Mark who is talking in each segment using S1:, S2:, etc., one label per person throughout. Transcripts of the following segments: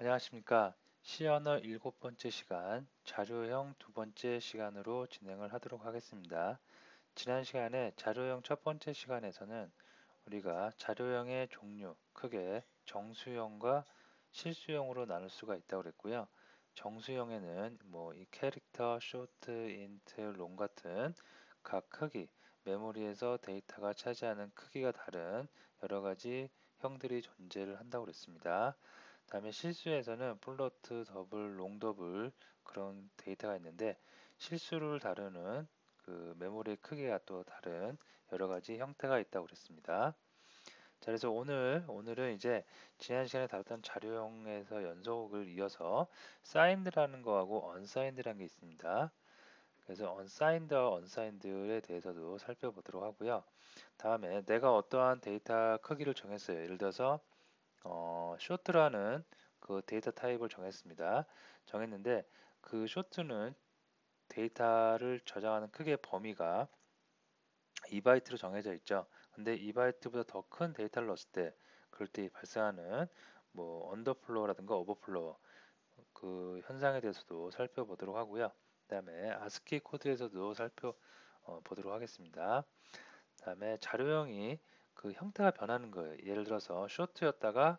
S1: 안녕하십니까. C언어 7번째 시간, 자료형 2번째 시간으로 진행을 하도록 하겠습니다. 지난 시간에 자료형 첫 번째 시간에서는 우리가 자료형의 종류, 크게 정수형과 실수형으로 나눌 수가 있다고 그랬고요. 정수형에는 이 캐릭터, 쇼트, 인트, 롱 같은 각 크기, 메모리에서 데이터가 차지하는 크기가 다른 여러 가지 형들이 존재를 한다고 그랬습니다. 다음에 실수에서는 플로트, 더블, 롱 더블 그런 데이터가 있는데 실수를 다루는 그 메모리의 크기가 또 다른 여러 가지 형태가 있다고 그랬습니다. 자, 그래서 오늘은 이제 지난 시간에 다뤘던 자료형에서 연속을 이어서 사인드라는 거하고 언사인드라는 게 있습니다. 그래서 unsigned와 unsigned에 대해서도 살펴보도록 하고요. 다음에 내가 어떠한 데이터 크기를 정했어요. 예를 들어서 쇼트라는 그 데이터 타입을 정했는데 그 쇼트는 데이터를 저장하는 크기의 범위가 2바이트로 정해져 있죠. 근데 2바이트보다 더 큰 데이터를 넣었을 때 그럴 때 발생하는 언더플로우라든가 오버플로우 그 현상에 대해서도 살펴보도록 하고요. 그다음에 아스키 코드에서도 살펴보도록 하겠습니다. 그다음에 자료형이 그 형태가 변하는 거예요. 예를 들어서 쇼트였다가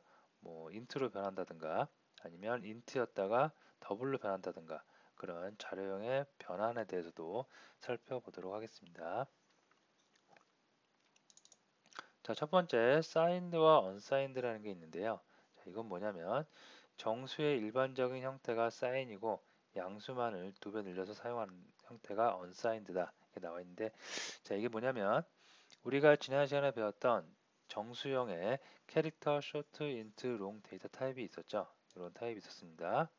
S1: 인트로 변한다든가 아니면 인트였다가 더블로 변한다든가 그런 자료형의 변환에 대해서도 살펴보도록 하겠습니다. 자, 첫 번째 사인드와 언사인드라는 게 있는데요. 자, 이건 뭐냐면 정수의 일반적인 형태가 사인이고 양수만을 2배 늘려서 사용하는 형태가 언사인드다. 이렇게 나와 있는데 자, 이게 뭐냐면 우리가 지난 시간에 배웠던 정수형의 캐릭터, 쇼트, 인트, 롱 데이터 타입이 있었죠. 이런 타입이 있었습니다.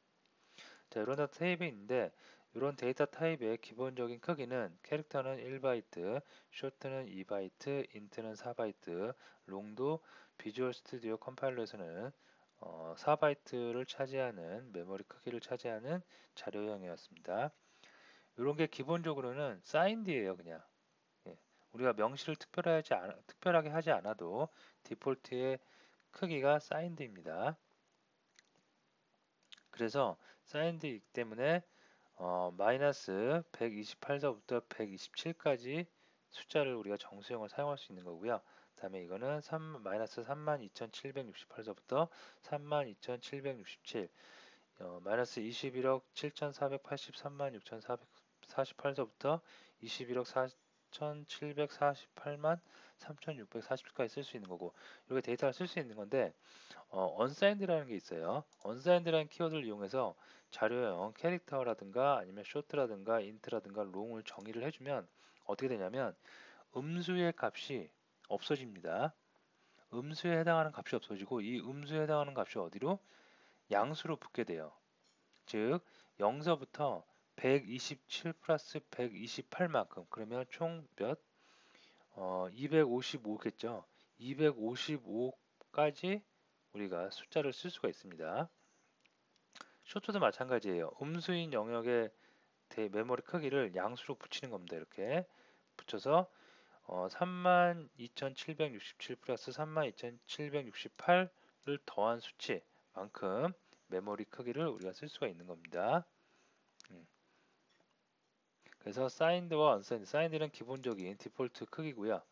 S1: 자, 이런 데이터 타입이 있는데 이런 데이터 타입의 기본적인 크기는 캐릭터는 1바이트, 쇼트는 2바이트, 인트는 4바이트, 롱도 비주얼 스튜디오 컴파일러에서는 4바이트를 차지하는 메모리 크기를 차지하는 자료형이었습니다. 이런 게 기본적으로는 사인드예요, 그냥. 예, 우리가 명시를 특별하게 하지 않아도 디폴트의 크기가 사인드입니다. 그래서 사인드이기 때문에 마이너스 128서부터 127까지 숫자를 우리가 정수형을 사용할 수 있는 거고요. 다음에 이거는 마이너스 32,768서부터 32,767, 마이너스 21억 7,483만 6,448서부터 21억 4,748만 3,640까지 쓸 수 있는 거고 이렇게 데이터를 쓸 수 있는 건데 unsigned라는 게 있어요. unsigned라는 키워드를 이용해서 자료형 캐릭터라든가 아니면 쇼트라든가 인트라든가 롱을 정의를 해주면 어떻게 되냐면 음수의 값이 없어집니다. 음수에 해당하는 값이 없어지고 이 음수에 해당하는 값이 어디로? 양수로 붙게 돼요. 즉 0서부터 127 플러스 128만큼 그러면 총 몇? 255겠죠. 255까지 우리가 숫자를 쓸 수가 있습니다. 쇼트도 마찬가지예요. 음수인 영역의 메모리 크기를 양수로 붙이는 겁니다. 이렇게 붙여서 32,767 플러스 32,768을 더한 수치만큼 메모리 크기를 우리가 쓸 수가 있는 겁니다. 그래서 사인드와 언사인드, 사인드는 기본적인 디폴트 크기고요.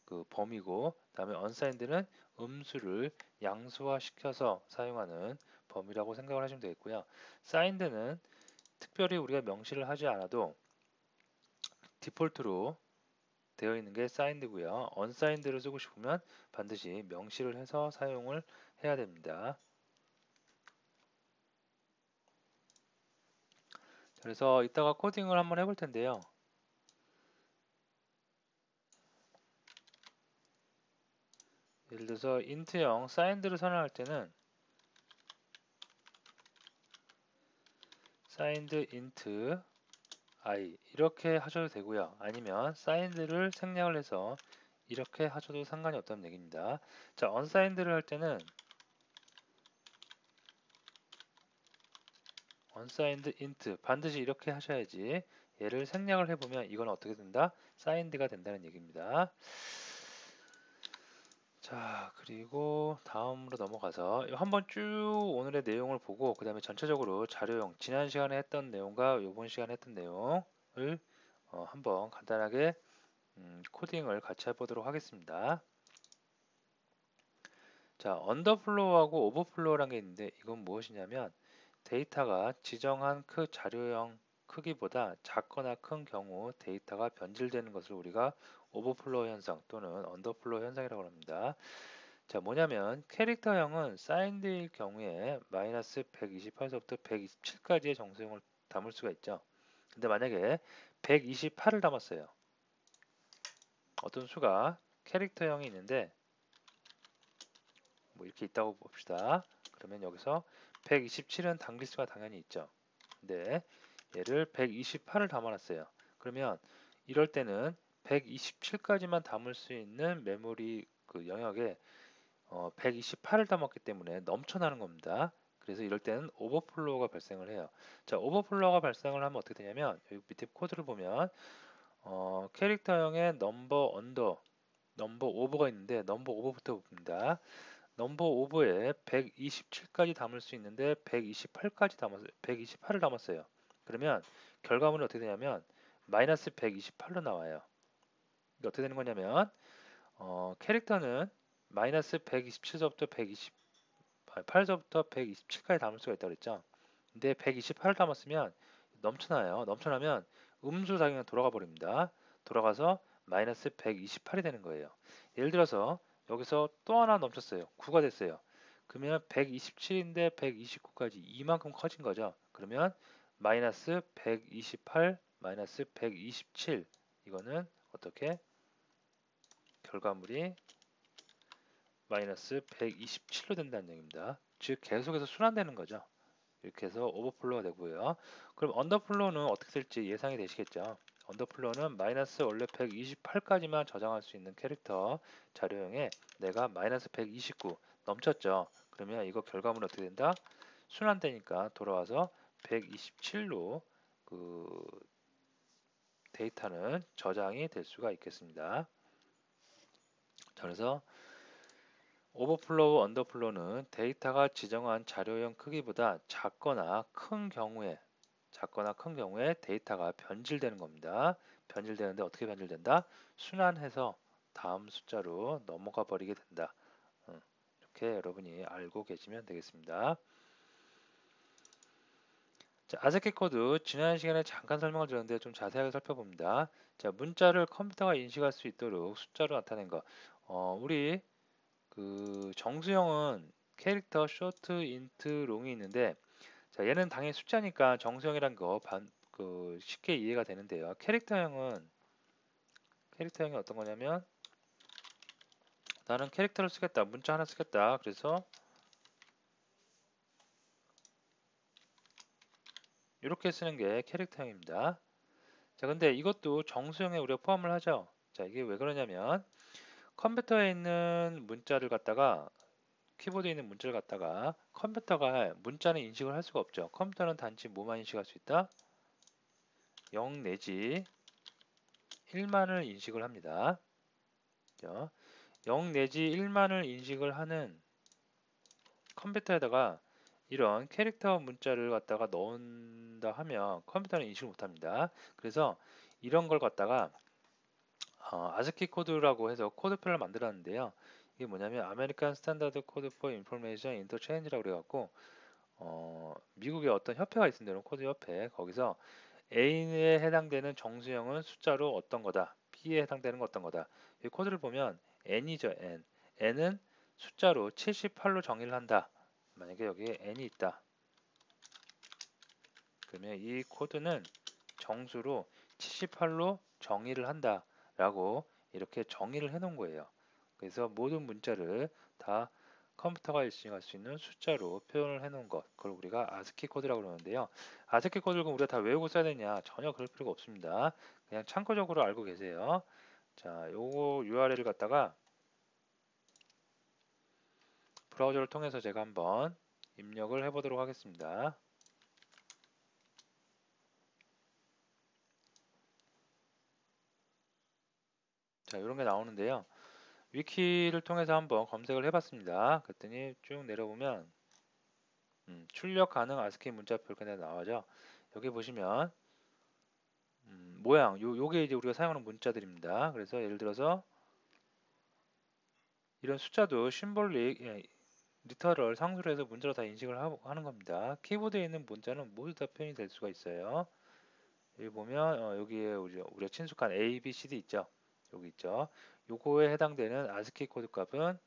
S1: 그 범위고, 다음에 언사인드는 음수를 양수화시켜서 사용하는 범위라고 생각을 하시면 되겠고요. 사인드는 특별히 우리가 명시를 하지 않아도 디폴트로 되어 있는 게 사인드고요. 언사인드를 쓰고 싶으면 반드시 명시를 해서 사용을 해야 됩니다. 그래서 이따가 코딩을 한번 해볼 텐데요. 예를 들어서 int형 사인드를 선언할 때는 signed int i 이렇게 하셔도 되고요. 아니면 signed를 생략을 해서 이렇게 하셔도 상관이 없다는 얘기입니다. 자, unsigned를 할 때는 unsigned int 반드시 이렇게 하셔야지 얘를 생략을 해보면 이건 어떻게 된다? signed가 된다는 얘기입니다. 자, 그리고 다음으로 넘어가서 한번 쭉 오늘의 내용을 보고 그 다음에 전체적으로 자료용, 지난 시간에 했던 내용과 이번 시간에 했던 내용을 한번 간단하게 코딩을 같이 해보도록 하겠습니다. 자, 언더플로우하고 오버플로우라는 게 있는데 이건 무엇이냐면 데이터가 지정한 그 자료형 크기보다 작거나 큰 경우 데이터가 변질되는 것을 우리가 오버플로우 현상 또는 언더플로우 현상이라고 합니다. 자, 뭐냐면 캐릭터형은 사인드일 경우에 마이너스 128서부터 127까지의 정수형을 담을 수가 있죠. 근데 만약에 128을 담았어요. 어떤 수가 캐릭터형이 있는데 뭐 이렇게 있다고 봅시다. 그러면 여기서 127은 담길 수가 당연히 있죠. 근데 얘를 128을 담아놨어요. 그러면 이럴 때는 127까지만 담을 수 있는 메모리 그 영역에 128을 담았기 때문에 넘쳐나는 겁니다. 그래서 이럴 때는 오버플로우가 발생을 해요. 자, 오버플로우가 발생을 하면 어떻게 되냐면 여기 밑에 코드를 보면 캐릭터형의 넘버 언더, 넘버 오버가 있는데 넘버 오버부터 봅니다. 넘버 오버에 127까지 담을 수 있는데 128까지 담았어요. 128을 담았어요. 그러면 결과물이 어떻게 되냐면 마이너스 128로 나와요. 이게 어떻게 되는 거냐면 캐릭터는 마이너스 127서부터 128서부터 127까지 담을 수가 있다고 그랬죠. 근데 128을 담았으면 넘쳐나요. 넘쳐나면 음수 작용에 돌아가 버립니다. 돌아가서 마이너스 128이 되는 거예요. 예를 들어서 여기서 또 하나 넘쳤어요. 9가 됐어요. 그러면 127인데 129까지 이만큼 커진 거죠. 그러면 마이너스 128 마이너스 127 이거는 어떻게 결과물이 마이너스 127로 된다는 얘기입니다. 즉 계속해서 순환되는 거죠. 이렇게 해서 오버플로우가 되고요. 그럼 언더플로우는 어떻게 될지 예상이 되시겠죠. 언더플로우는 마이너스 원래 128까지만 저장할 수 있는 캐릭터 자료형에 내가 마이너스 129 넘쳤죠. 그러면 이거 결과물은 어떻게 된다? 순환되니까 돌아와서 127로 그 데이터는 저장이 될 수가 있겠습니다. 그래서 오버플로우, 언더플로우는 데이터가 지정한 자료형 크기보다 작거나 큰 경우에 데이터가 변질되는 겁니다. 변질되는데 어떻게 변질된다? 순환해서 다음 숫자로 넘어가 버리게 된다. 이렇게 여러분이 알고 계시면 되겠습니다. 자, 아스키 코드 지난 시간에 잠깐 설명을 드렸는데 좀 자세하게 살펴봅니다. 자, 문자를 컴퓨터가 인식할 수 있도록 숫자로 나타낸 거. 우리 그 정수형은 캐릭터, 쇼트, 인트, 롱이 있는데 자, 얘는 당연히 숫자니까 정수형이란 거 쉽게 이해가 되는데요. 캐릭터형이 어떤 거냐면 나는 캐릭터를 쓰겠다. 문자 하나 쓰겠다. 그래서 이렇게 쓰는 게 캐릭터형입니다. 자, 근데 이것도 정수형에 우리가 포함을 하죠. 자, 이게 왜 그러냐면 컴퓨터에 있는 문자를 갖다가 키보드에 있는 문자를 갖다가 컴퓨터가 문자는 인식을 할 수가 없죠. 컴퓨터는 단지 뭐만 인식할 수 있다? 0 내지 1만을 인식을 합니다. 0 내지 1만을 인식을 하는 컴퓨터에다가 이런 캐릭터 문자를 갖다가 넣는다 하면 컴퓨터는 인식을 못합니다. 그래서 이런 걸 갖다가 아스키 코드라고 해서 코드표를 만들었는데요. 이게 뭐냐면 아메리칸 스탠다드 코드 포 인포메이션 인터체인지라고 그래갖고 미국의 어떤 협회가 있습니다. 이런 코드 협회. 거기서 A에 해당되는 정수형은 숫자로 어떤 거다. B에 해당되는 거 어떤 거다. 이 코드를 보면 N이죠. N. N은 숫자로 78로 정의를 한다. 만약에 여기에 N이 있다. 그러면 이 코드는 정수로 78로 정의를 한다. 라고 이렇게 정의를 해 놓은 거예요. 그래서 모든 문자를 다 컴퓨터가 인식할 수 있는 숫자로 표현을 해 놓은 것. 그걸 우리가 아스키 코드라고 그러는데요. 아스키 코드를 그럼 우리가 다 외우고 써야 되냐? 전혀 그럴 필요가 없습니다. 그냥 참고적으로 알고 계세요. 자, 요거 URL을 갖다가 브라우저를 통해서 제가 한번 입력을 해 보도록 하겠습니다. 자, 이런 게 나오는데요. 위키를 통해서 한번 검색을 해봤습니다. 그랬더니 쭉 내려보면 출력 가능 ASCII 문자표 이렇게 나와죠. 여기 보시면 모양 요게 이제 우리가 사용하는 문자들입니다. 그래서 예를 들어서 이런 숫자도 심볼릭 리터럴 상수로 해서 문자로 다 인식을 하는 겁니다. 키보드에 있는 문자는 모두 다 표현이 될 수가 있어요. 여기 보면 여기에 우리가 친숙한 A, B, C, D 있죠. 여기 있죠. 요거에 해당되는 ASCII 코드 값은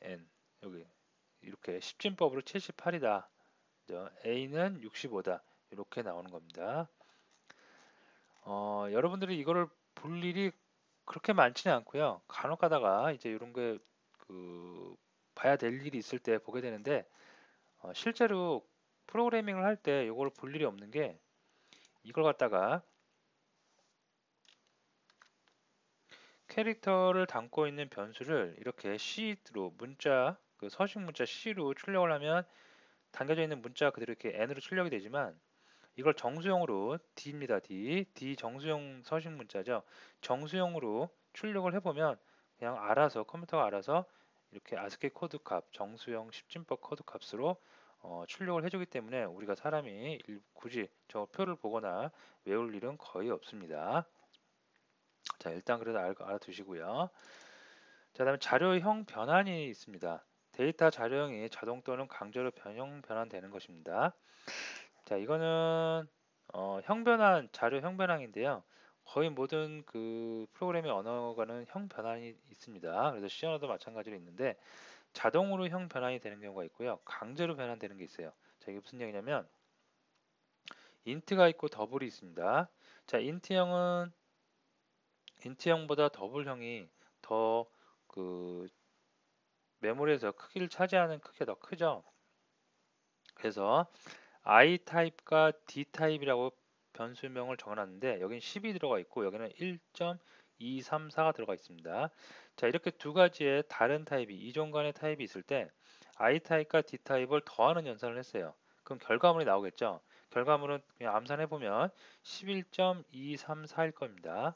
S1: N 여기 이렇게 10진법으로 78이다. A는 65다. 이렇게 나오는 겁니다. 여러분들이 이거를 볼 일이 그렇게 많지는 않고요. 간혹 가다가 이제 이런 게 봐야 될 일이 있을 때 보게 되는데 실제로 프로그래밍을 할 때 이걸 볼 일이 없는 게 이걸 갖다가 캐릭터를 담고 있는 변수를 이렇게 C로 문자 서식 문자 C로 출력을 하면 담겨져 있는 문자 그대로 이렇게 N으로 출력이 되지만 이걸 정수형으로 D입니다. D 정수형 서식 문자죠. 정수형으로 출력을 해보면 그냥 알아서 컴퓨터가 알아서 이렇게 ASCII 코드 값, 정수형 10진법 코드 값으로 출력을 해주기 때문에 우리가 사람이 굳이 저 표를 보거나 외울 일은 거의 없습니다. 자, 일단 그래도 알아두시고요. 자, 다음에 자료형 변환이 있습니다. 데이터 자료형이 자동 또는 강제로 변환되는 것입니다. 자, 이거는 자료 형 변환인데요. 거의 모든 프로그래밍 언어가는 형 변환이 있습니다. 그래서 C 언어도 마찬가지로 있는데 자동으로 형 변환이 되는 경우가 있고요. 강제로 변환되는 게 있어요. 자, 이게 무슨 얘기냐면 인트가 있고 더블이 있습니다. 자, 인트형보다 더블형이 더 메모리에서 크기를 차지하는 크기가 더 크죠. 그래서 I 타입과 D 타입이라고 변수명을 정해놨는데 여기는 10이 들어가 있고 여기는 1.234가 들어가 있습니다. 자, 이렇게 두 가지의 다른 타입이 이종 간의 타입이 있을 때 I 타입과 D 타입을 더하는 연산을 했어요. 그럼 결과물이 나오겠죠. 결과물은 그냥 암산해보면 11.234일 겁니다.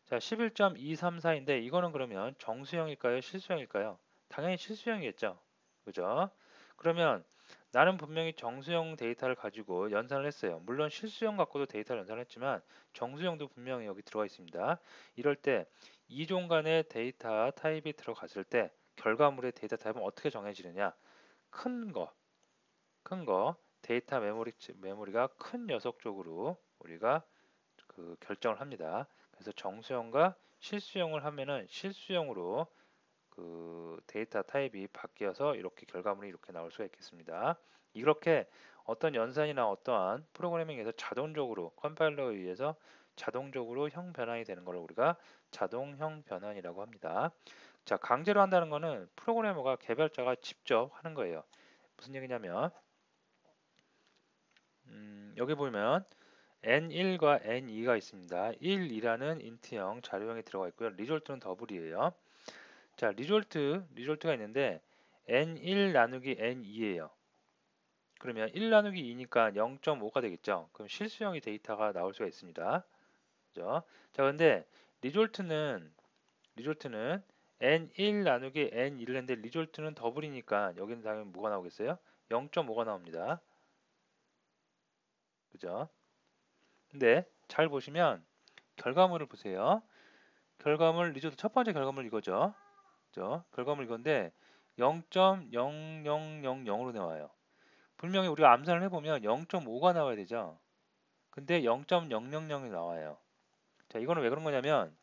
S1: 자, 11.234인데 이거는 그러면 정수형일까요? 실수형일까요? 당연히 실수형이겠죠. 그죠? 그러면 나는 분명히 정수형 데이터를 가지고 연산을 했어요. 물론 실수형 갖고도 데이터를 연산을 했지만 정수형도 분명히 여기 들어가 있습니다. 이럴 때 이종 간의 데이터 타입이 들어갔을 때 결과물의 데이터 타입은 어떻게 정해지느냐? 큰 거 데이터 메모리가 큰 녀석 쪽으로 우리가 결정을 합니다. 그래서 정수형과 실수형을 하면은 실수형으로 데이터 타입이 바뀌어서 이렇게 결과물이 이렇게 나올 수가 있겠습니다. 이렇게 어떤 연산이나 어떠한 프로그래밍에서 자동적으로 컴파일러에 의해서 자동적으로 형 변환이 되는 걸 우리가 자동형 변환이라고 합니다. 자, 강제로 한다는 거는 프로그래머가 개발자가 직접 하는 거예요. 무슨 얘기냐면 여기 보면 N1과 N2가 있습니다. 1, 2라는 인트형 자료형이 들어가 있고요. 리졸트는 더블이에요. 자, 리졸트가 있는데 N1 나누기 N2예요. 그러면 1 나누기 2니까 0.5가 되겠죠. 그럼 실수형이 데이터가 나올 수가 있습니다. 그죠? 자, 근데 리졸트는 N1 나누기 N2를 했는데 리졸트는 더블이니까 여기는 당연히 뭐가 나오겠어요? 0.5가 나옵니다. 그죠? 근데 잘 보시면 결과물을 보세요. 리졸트 첫 번째 결과물 이거죠. 그죠? 결과물 이건데 0.0000으로 나와요. 분명히 우리가 암산을 해보면 0.5가 나와야 되죠. 근데 0.000이 나와요. 자, 이거는 왜 그런 거냐면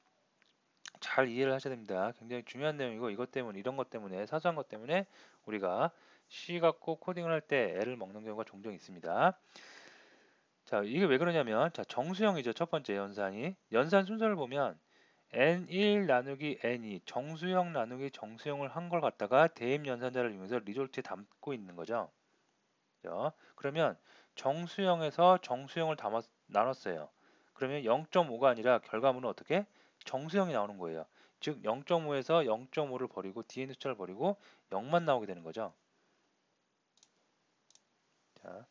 S1: 잘 이해를 하셔야 됩니다. 굉장히 중요한 내용이고 이런 것 때문에 사소한 것 때문에 우리가 C 갖고 코딩을 할 때 애를 먹는 경우가 종종 있습니다. 자, 이게 왜 그러냐면 자, 정수형이죠. 첫 번째 연산이. 연산 순서를 보면 N1 나누기 N2 정수형 나누기 정수형을 한 걸 갖다가 대입 연산자를 이용해서 리졸트에 담고 있는 거죠. 그죠? 그러면 정수형에서 정수형을 나눴어요. 그러면 0.5가 아니라 결과물은 어떻게? 정수형이 나오는 거예요. 즉 0.5에서 0.5를 버리고 뒤에 숫자를 버리고 0만 나오게 되는 거죠. 자,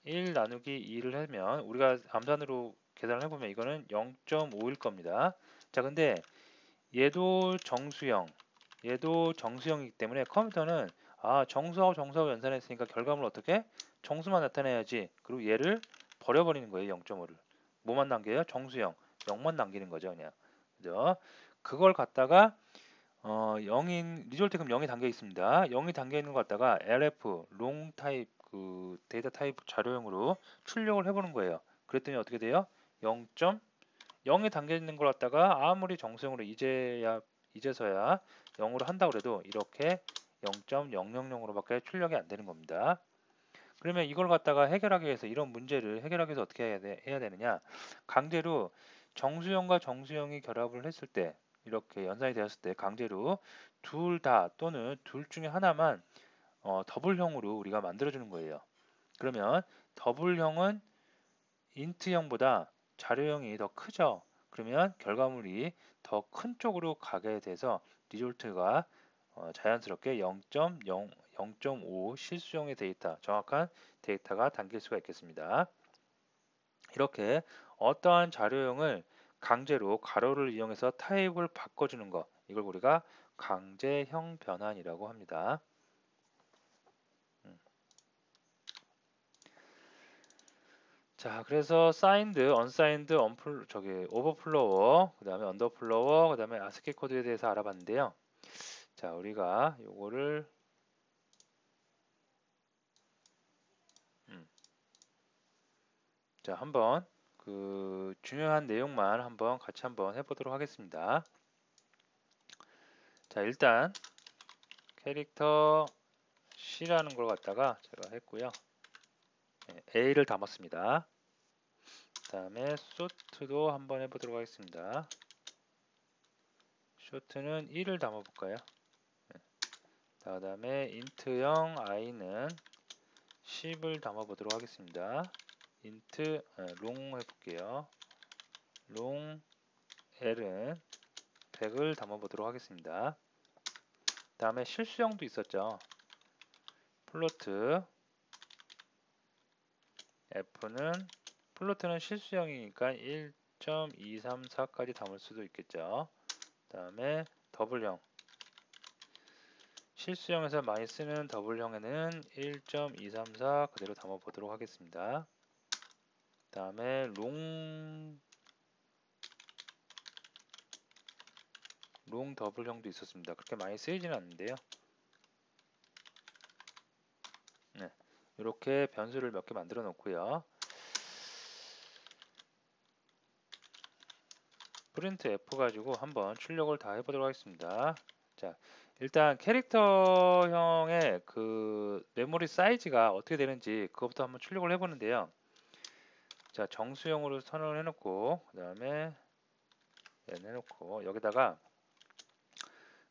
S1: 1 나누기 2를 하면 우리가 암산으로 계산을 해보면 이거는 0.5일 겁니다. 자, 근데 얘도 정수형, 얘도 정수형이기 때문에 컴퓨터는 정수하고 정수하고 연산했으니까 결과물 어떻게? 정수만 나타내야지. 그리고 얘를 버려버리는 거예요. 0.5를. 뭐만 남겨요? 정수형. 0만 남기는 거죠. 그냥. 그죠? 그걸 갖다가 0인 리졸트 그럼 0이 담겨 있습니다. 0이 담겨 있는 거 갖다가 LF 롱 타입 그 데이터 타입 자료형으로 출력을 해보는 거예요. 그랬더니 어떻게 돼요? 0이 담겨 있는 걸 갖다가 아무리 정수형으로 이제서야 0으로 한다고 그래도 이렇게 0.000으로밖에 출력이 안 되는 겁니다. 그러면 이걸 갖다가 해결하기 위해서 이런 문제를 해결하기 위해서 어떻게 해야 되느냐? 강제로 정수형과 정수형이 결합을 했을 때 이렇게 연산이 되었을 때 강제로 둘 다 또는 둘 중에 하나만 더블형으로 우리가 만들어주는 거예요. 그러면 더블형은 인트형보다 자료형이 더 크죠. 그러면 결과물이 더 큰 쪽으로 가게 돼서 리졸트가 자연스럽게 0.5 실수형의 데이터, 정확한 데이터가 담길 수가 있겠습니다. 이렇게 어떠한 자료형을 강제로 가로를 이용해서 타입을 바꿔주는 것, 이걸 우리가 강제형 변환이라고 합니다. 자, 그래서 사인드, 언사인드, 오버플로워, 그 다음에 언더플로워, 그 다음에 아스키 코드에 대해서 알아봤는데요. 자, 우리가 요거를 자, 한번 그 중요한 내용만 한번 같이 한번 해보도록 하겠습니다. 자, 일단 캐릭터 C라는 걸 갖다가 제가 했고요. A를 담았습니다. 그 다음에 소트도 한번 해보도록 하겠습니다. 쇼트는 1을 담아볼까요? 그 다음에 인트형 i는 10을 담아보도록 하겠습니다. 인트 롱 해볼게요. 롱 L은 100을 담아보도록 하겠습니다. 다음에 실수형도 있었죠. 플로트 플로트는 실수형이니까 1.234까지 담을 수도 있겠죠. 다음에 더블형 실수형에서 많이 쓰는 더블형에는 1.234 그대로 담아보도록 하겠습니다. 다음에 롱 더블형도 있었습니다. 그렇게 많이 쓰이지는 않는데요. 네, 이렇게 변수를 몇 개 만들어 놓고요. 프린트 F 가지고 한번 출력을 다 해보도록 하겠습니다. 자, 일단 캐릭터형의 그 메모리 사이즈가 어떻게 되는지 그것부터 한번 출력을 해보는데요. 자, 정수형으로 선언을 해놓고 그 다음에 얘는 해놓고 여기다가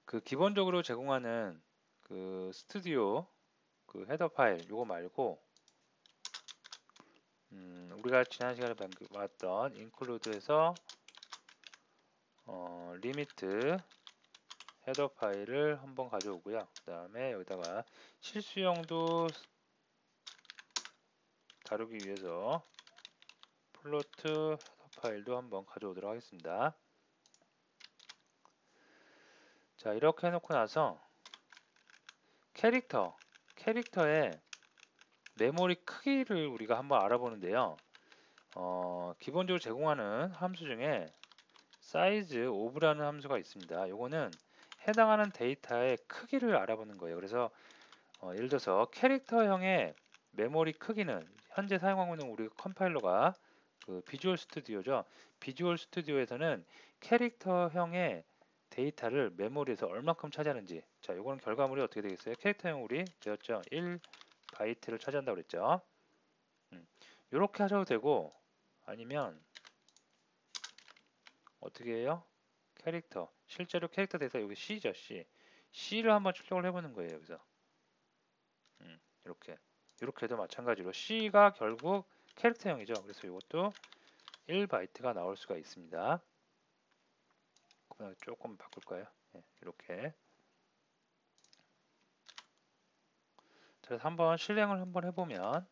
S1: 그 기본적으로 제공하는 그 스튜디오 그 헤더 파일 요거 말고 우리가 지난 시간에 봤던 include에서 리미트 헤더 파일을 한번 가져오고요. 그 다음에 여기다가 실수형도 다루기 위해서 플로트 헤더 파일도 한번 가져오도록 하겠습니다. 자, 이렇게 해놓고 나서 캐릭터의 메모리 크기를 우리가 한번 알아보는데요. 기본적으로 제공하는 함수 중에 size of라는 함수가 있습니다. 요거는 해당하는 데이터의 크기를 알아보는 거예요. 그래서 예를 들어서 캐릭터형의 메모리 크기는 현재 사용하고 있는 우리 컴파일러가 그 비주얼 스튜디오죠. 비주얼 스튜디오에서는 캐릭터형의 데이터를 메모리에서 얼마큼 차지하는지, 자, 요거는 결과물이 어떻게 되겠어요? 캐릭터형 우리 되었죠. 1바이트를 차지한다고 그랬죠. 이렇게 하셔도 되고, 아니면 어떻게 해요? 실제로 캐릭터 데이터 여기 C죠. C를 한번 출력을 해보는 거예요. 여기서 이렇게 해도 마찬가지로 C가 결국 캐릭터형이죠. 그래서 이것도 1바이트가 나올 수가 있습니다. 그냥 조금 바꿀까요? 네, 이렇게. 그래서 한번 실행을 한번 해보면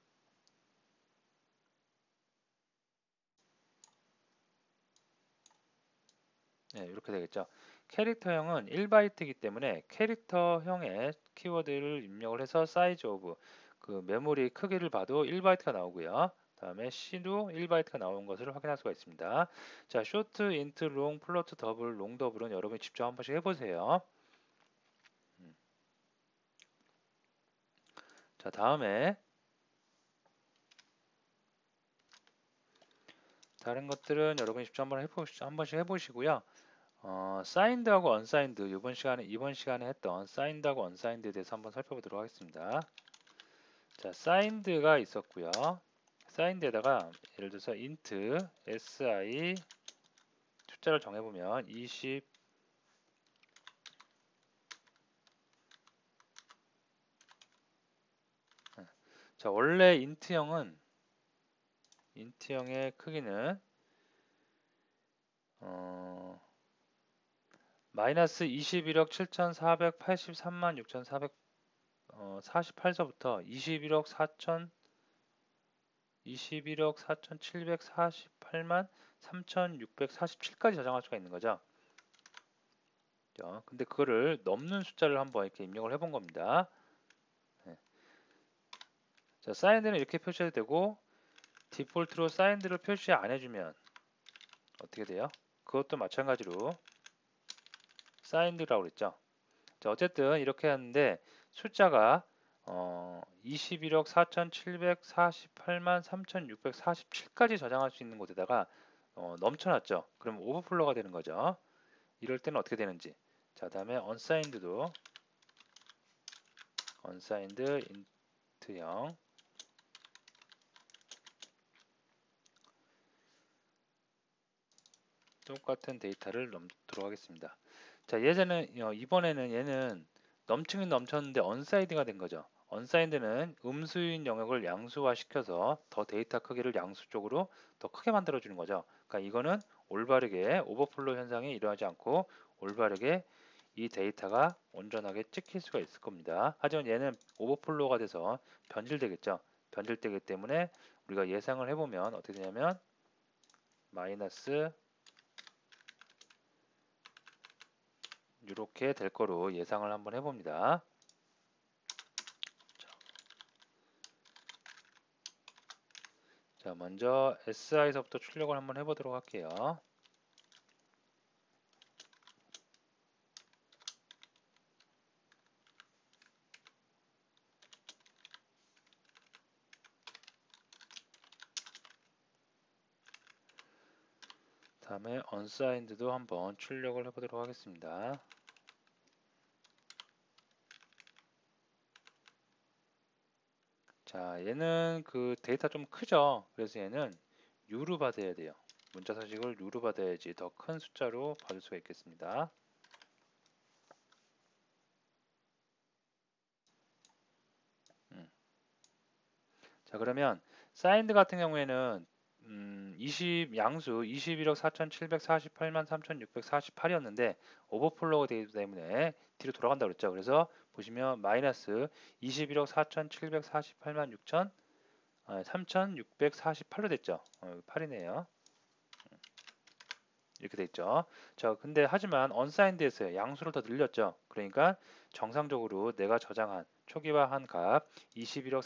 S1: 네, 이렇게 되겠죠. 캐릭터형은 1바이트이기 때문에 캐릭터형의 키워드를 입력을 해서 사이즈 오브 그 메모리 크기를 봐도 1바이트가 나오고요. 다음에 C도 1바이트가 나오는 것을 확인할 수가 있습니다. 자, 쇼트, 인트, 롱, 플로트, 더블, 롱 더블은 여러분이 직접 한 번씩 해보세요. 자, 다음에 다른 것들은 여러분이 직접 한 번씩 해보시고요. 사인드하고 언사인드 이번 시간에 했던 사인드하고 언사인드에 대해서 한번 살펴보도록 하겠습니다. 자, 사인드가 있었고요. 사인드에다가 예를 들어서 int si 숫자를 정해보면 20 자, 원래 인트형의 크기는 마이너스 21억 7,483만 6,448서부터 21억 4,748만 3,647까지 저장할 수가 있는 거죠. 근데 그거를 넘는 숫자를 한번 이렇게 입력을 해본 겁니다. 네. 자, 사인드는 이렇게 표시해도 되고 디폴트로 사인드를 표시 안 해주면 어떻게 돼요? 그것도 마찬가지로 사인드라고 그랬죠. 자, 어쨌든 이렇게 하는데 숫자가 21억 4,748만 3,647까지 저장할 수 있는 곳에다가 넘쳐났죠. 그럼 오버플로가 되는 거죠. 이럴 때는 어떻게 되는지. 자, 다음에 unsigned도 unsigned int형 똑같은 데이터를 넣도록 하겠습니다. 자, 이번에는 얘는 넘치긴 넘쳤는데 언사이드가 된 거죠. 언사이드는 음수인 영역을 양수화 시켜서 더 데이터 크기를 양수 쪽으로 더 크게 만들어 주는 거죠. 그러니까 이거는 올바르게 오버플로 현상이 일어나지 않고 올바르게 이 데이터가 온전하게 찍힐 수가 있을 겁니다. 하지만 얘는 오버플로가 돼서 변질되겠죠. 변질되기 때문에 우리가 예상을 해보면 어떻게 되냐면 마이너스 이렇게 될 거로 예상을 한번 해봅니다. 자, 먼저 SI서부터 출력을 한번 해보도록 할게요. 다음에 unsigned도 한번 출력을 해보도록 하겠습니다. 자, 얘는 그 데이터 좀 크죠. 그래서 얘는 U로 받아야 돼요. 문자 서식을 U로 받아야지 더 큰 숫자로 받을 수가 있겠습니다. 자, 그러면 사인드 같은 경우에는 양수 21억 4,748만 3,648이었는데 오버플로우가 되기 때문에 뒤로 돌아간다 그랬죠. 그래서 보시면 마이너스 21억 4,748만 3,648로 됐죠. 8이네요. 이렇게 됐죠. 자, 근데 하지만 unsigned에서요. 양수를 더 늘렸죠. 그러니까 정상적으로 내가 저장한 초기화한 값 21억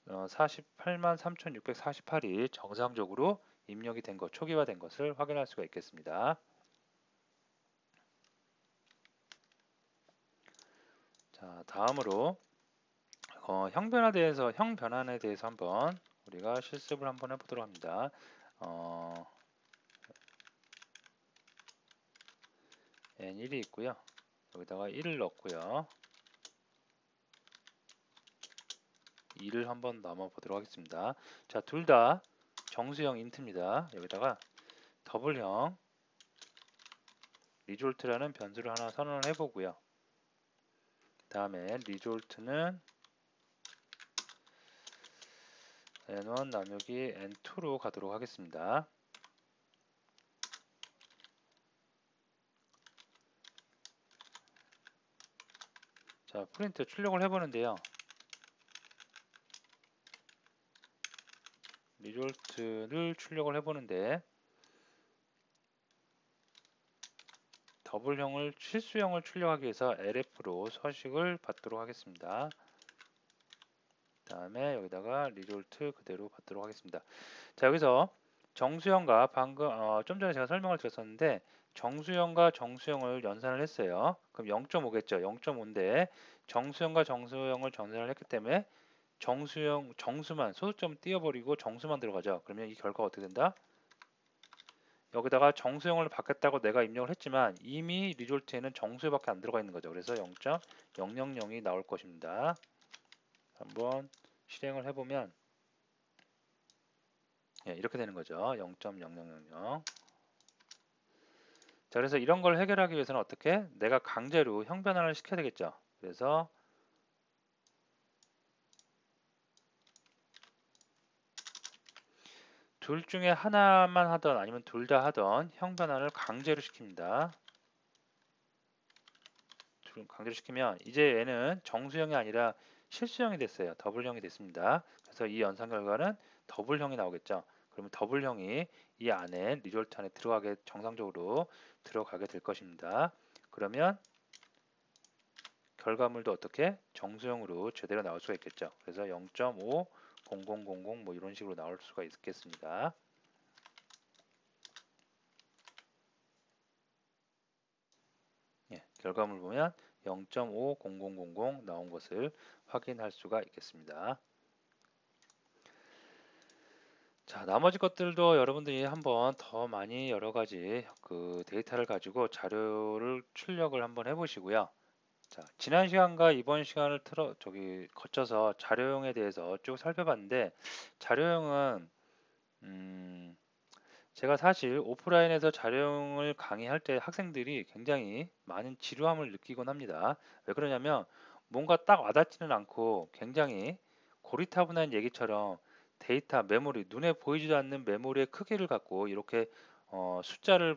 S1: 4,748만 3,648이 정상적으로 입력이 된 것, 초기화된 것을 확인할 수가 있겠습니다. 자, 다음으로 형 변환에 대해서 한번 우리가 실습을 한번 해보도록 합니다. N1이 있고요. 여기다가 1을 넣고요. 2를 한번 남아보도록 하겠습니다. 자, 둘 다 정수형 인트입니다. 여기다가 더블형 리졸트라는 변수를 하나 선언을 해보고요. 다음에 리졸트는 n1 나누기 n2로 가도록 하겠습니다. 자, 프린트 출력을 해보는데요. 리졸트를 출력을 해보는데 더블형을 실수형을 출력하기 위해서 LF로 서식을 받도록 하겠습니다. 다음에 여기다가 리졸트 그대로 받도록 하겠습니다. 자, 여기서 정수형과 방금 좀 전에 제가 설명을 드렸었는데 정수형과 정수형을 연산을 했어요. 그럼 0.5겠죠. 0.5인데 정수형과 정수형을 연산을 했기 때문에 정수만 소수점 띄워버리고 정수만 들어가죠. 그러면 이 결과가 어떻게 된다? 여기다가 정수형을 받겠다고 내가 입력을 했지만 이미 리졸트에는 정수밖에 안 들어가 있는 거죠. 그래서 0.000이 나올 것입니다. 한번 실행을 해보면 이렇게 되는 거죠. 0.0000. 자, 그래서 이런 걸 해결하기 위해서는 어떻게? 내가 강제로 형 변환을 시켜야 되겠죠. 그래서 둘 중에 하나만 하던 아니면 둘 다 하던 형 변환을 강제로 시킵니다. 강제로 시키면 이제 얘는 정수형이 아니라 실수형이 됐어요. 더블형이 됐습니다. 그래서 이 연산 결과는 더블형이 나오겠죠. 그러면 더블형이 이 안에 리졸트 안에 들어가게 정상적으로 들어가게 될 것입니다. 그러면 결과물도 어떻게 정수형으로 제대로 나올 수가 있겠죠. 그래서 0.5 0000 뭐 이런 식으로 나올 수가 있겠습니다. 결과물 보면 0.5 0000 나온 것을 확인할 수가 있겠습니다. 자, 나머지 것들도 여러분들이 한번 더 많이 여러 가지 그 데이터를 가지고 자료를 출력을 한번 해보시고요. 자, 지난 시간과 이번 시간을 거쳐서 자료형에 대해서 쭉 살펴봤는데 자료형은 제가 사실 오프라인에서 자료형을 강의할 때 학생들이 굉장히 많은 지루함을 느끼곤 합니다. 왜 그러냐면 뭔가 딱 와닿지는 않고 굉장히 고리타분한 얘기처럼 데이터, 메모리, 눈에 보이지도 않는 메모리의 크기를 갖고 이렇게 숫자를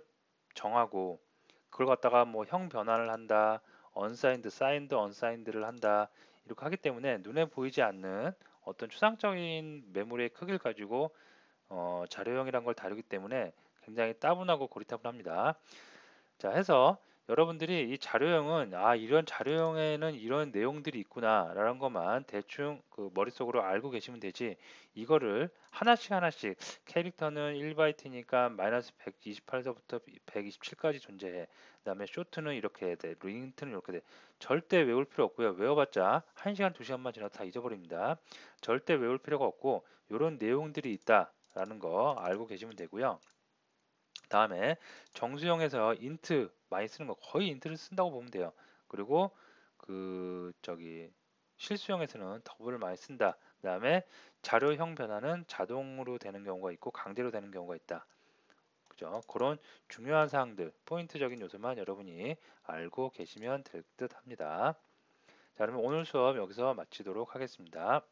S1: 정하고 그걸 갖다가 뭐 형 변환을 한다, 언사인드, 사인드, 언사인드를 한다 이렇게 하기 때문에 눈에 보이지 않는 어떤 추상적인 메모리의 크기를 가지고 자료형이란 걸 다루기 때문에 굉장히 따분하고 고리타분합니다. 자, 해서 여러분들이 이 자료형은 이런 자료형에는 이런 내용들이 있구나라는 것만 대충 그 머릿속으로 알고 계시면 되지 이거를 하나씩 하나씩 캐릭터는 1바이트니까 마이너스 128서부터 127까지 존재해. 그다음에 쇼트는 이렇게 해야 돼. 링트는 이렇게 돼. 절대 외울 필요 없고요. 외워봤자 1시간, 2시간만 지나도 다 잊어버립니다. 절대 외울 필요가 없고 이런 내용들이 있다라는 거 알고 계시면 되고요. 다음에 정수형에서 인트 많이 쓰는 거 거의 인트를 쓴다고 보면 돼요. 그리고 실수형에서는 더블을 많이 쓴다. 그 다음에 자료형 변화는 자동으로 되는 경우가 있고 강제로 되는 경우가 있다. 그죠? 그런 중요한 사항들, 포인트적인 요소만 여러분이 알고 계시면 될 듯 합니다. 자, 그러면 오늘 수업 여기서 마치도록 하겠습니다.